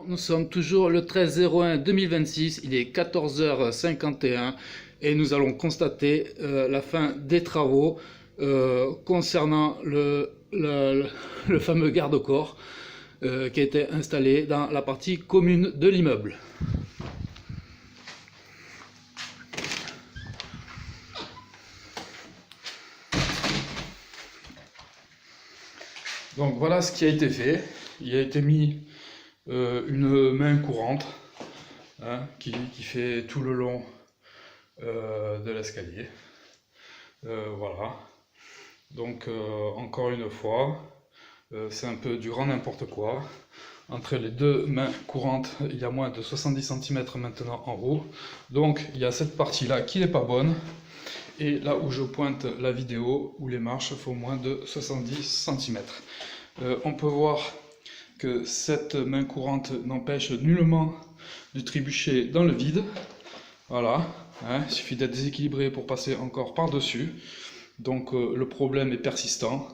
Nous sommes toujours le 13/01/2026, il est 14h51 et nous allons constater la fin des travaux concernant le fameux garde-corps qui a été installé dans la partie commune de l'immeuble. Donc voilà ce qui a été fait. Il a été mis une main courante qui fait tout le long de l'escalier. Voilà. Donc encore une fois, c'est un peu du grand n'importe quoi. Entre les deux mains courantes, il y a moins de 70 cm maintenant en haut. Donc il y a cette partie-là qui n'est pas bonne. Et là où je pointe la vidéo, où les marches font moins de 70 cm. On peut voir que cette main courante n'empêche nullement de trébucher dans le vide. Voilà, il suffit d'être déséquilibré pour passer encore par-dessus. Donc le problème est persistant.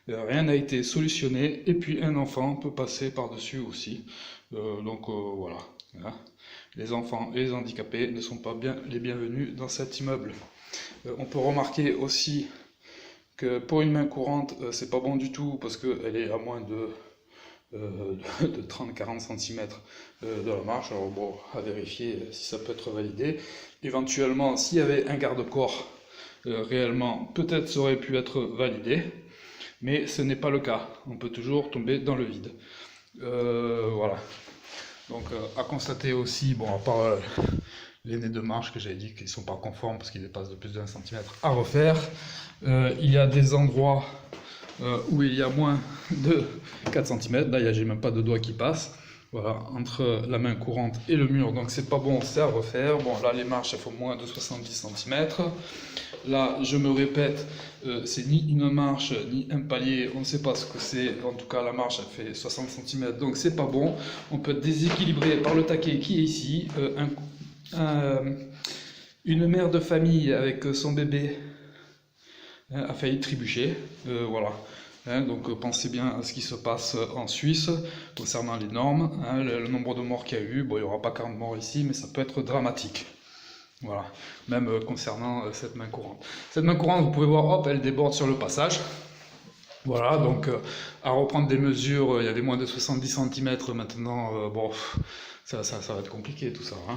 Rien n'a été solutionné et puis un enfant peut passer par-dessus aussi. Voilà. Les enfants et les handicapés ne sont pas bien les bienvenus dans cet immeuble. On peut remarquer aussi que pour une main courante, c'est pas bon du tout parce qu'elle est à moins de 30-40 cm de la marche. Alors bon, à vérifier si ça peut être validé. Éventuellement, s'il y avait un garde-corps réellement, peut-être ça aurait pu être validé, mais ce n'est pas le cas. On peut toujours tomber dans le vide. Voilà. Donc à constater aussi, bon, à part les nez de marche que j'avais dit qu'ils ne sont pas conformes parce qu'ils dépassent de plus de 1 cm à refaire, il y a des endroits où il y a moins de 4 cm, là j'ai même pas de doigt qui passe, voilà, entre la main courante et le mur, donc c'est pas bon, c'est à refaire. Bon, là les marches elles font moins de 70 cm, là je me répète, c'est ni une marche ni un palier, on ne sait pas ce que c'est, en tout cas la marche elle fait 60 cm, donc c'est pas bon. On peut être déséquilibré par le taquet qui est ici, une mère de famille avec son bébé a failli trébucher, voilà. Donc pensez bien à ce qui se passe en Suisse concernant les normes, le nombre de morts qu'il y a eu. Bon, il n'y aura pas 40 morts ici, mais ça peut être dramatique. Voilà, même concernant cette main courante. Cette main courante, vous pouvez voir, hop, elle déborde sur le passage. Voilà, donc à reprendre des mesures, il y avait moins de 70 cm maintenant, bon, ça va être compliqué tout ça, ça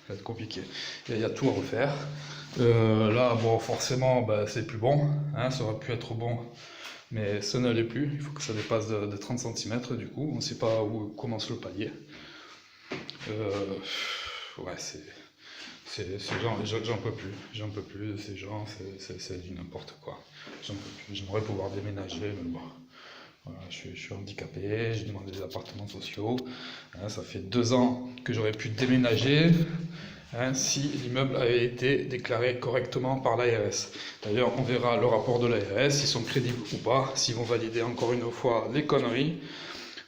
va être compliqué. Il y a tout à refaire. Là, bon, forcément, c'est plus bon, ça aurait pu être bon, mais ça ne l'est plus. Il faut que ça dépasse de 30 cm, du coup, on ne sait pas où commence le palier. Ouais, j'en peux plus de ces gens, c'est du n'importe quoi. J'en peux plus, j'aimerais pouvoir déménager, mais bon. Voilà, je suis handicapé, j'ai demandé des appartements sociaux, ça fait 2 ans que j'aurais pu déménager si l'immeuble avait été déclaré correctement par l'ARS. D'ailleurs, on verra le rapport de l'ARS, s'ils sont crédibles ou pas, s'ils vont valider encore une fois les conneries,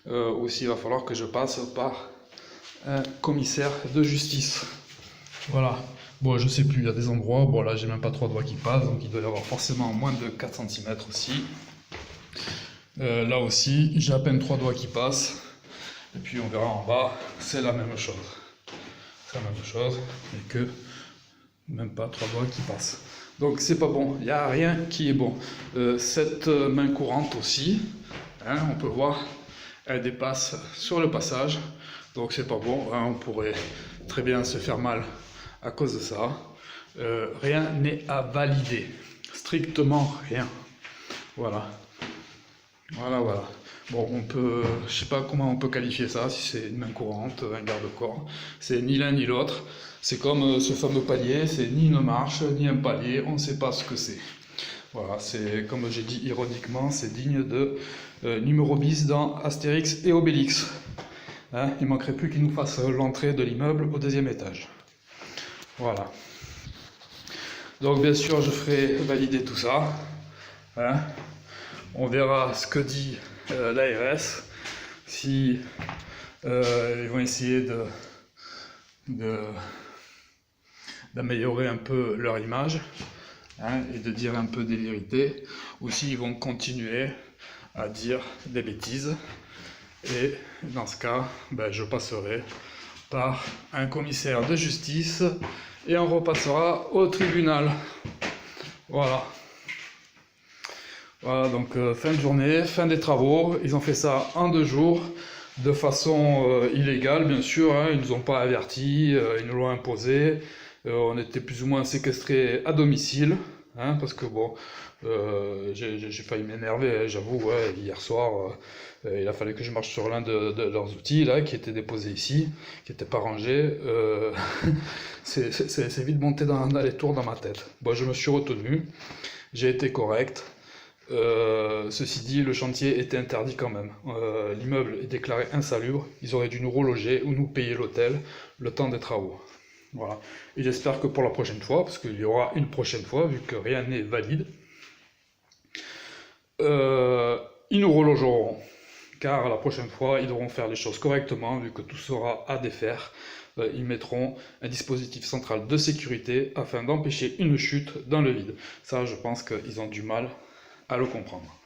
ou s'il va falloir que je passe par un commissaire de justice. Voilà. Bon, je sais plus, il y a des endroits, bon là j'ai même pas 3 doigts qui passent, donc il doit y avoir forcément moins de 4 cm aussi. Là aussi, j'ai à peine 3 doigts qui passent. Et puis on verra en bas, c'est la même chose. C'est la même chose, mais que même pas 3 doigts qui passent. Donc c'est pas bon, il n'y a rien qui est bon. Cette main courante aussi, on peut voir, elle dépasse sur le passage. Donc c'est pas bon, on pourrait très bien se faire mal à cause de ça. Rien n'est à valider, strictement rien. Voilà. Voilà. Bon, je sais pas comment on peut qualifier ça, si c'est une main courante, un garde-corps. C'est ni l'un ni l'autre. C'est comme ce fameux palier, c'est ni une marche, ni un palier, on ne sait pas ce que c'est. Voilà, c'est comme j'ai dit ironiquement, c'est digne de numéro bis dans Astérix et Obélix. Il manquerait plus qu'il nous fasse l'entrée de l'immeuble au 2e étage. Voilà. Donc bien sûr, je ferai valider tout ça. On verra ce que dit l'ARS, si ils vont essayer d'améliorer un peu leur image et de dire un peu des vérités, ou s'ils vont continuer à dire des bêtises Et dans ce cas, ben, je passerai par un commissaire de justice et on repassera au tribunal. Voilà. Voilà, donc fin de journée, fin des travaux. Ils ont fait ça en 2 jours, de façon illégale, bien sûr. Hein, ils ne nous ont pas avertis, ils nous l'ont imposé. On était plus ou moins séquestrés à domicile, hein, parce que bon, j'ai failli m'énerver, hein, j'avoue. Ouais, hier soir, il a fallu que je marche sur l'un de leurs outils là, qui était déposé ici, qui n'était pas rangé. C'est vite monté dans les tours dans ma tête. Bon, je me suis retenu, j'ai été correct. Ceci dit, le chantier était interdit quand même. L'immeuble est déclaré insalubre. Ils auraient dû nous reloger ou nous payer l'hôtel le temps des travaux. Voilà. Et j'espère que pour la prochaine fois, parce qu'il y aura une prochaine fois, vu que rien n'est valide, ils nous relogeront. Car la prochaine fois, ils devront faire les choses correctement, vu que tout sera à défaire. Ils mettront un dispositif central de sécurité afin d'empêcher une chute dans le vide. Ça, je pense qu'ils ont du mal à le comprendre.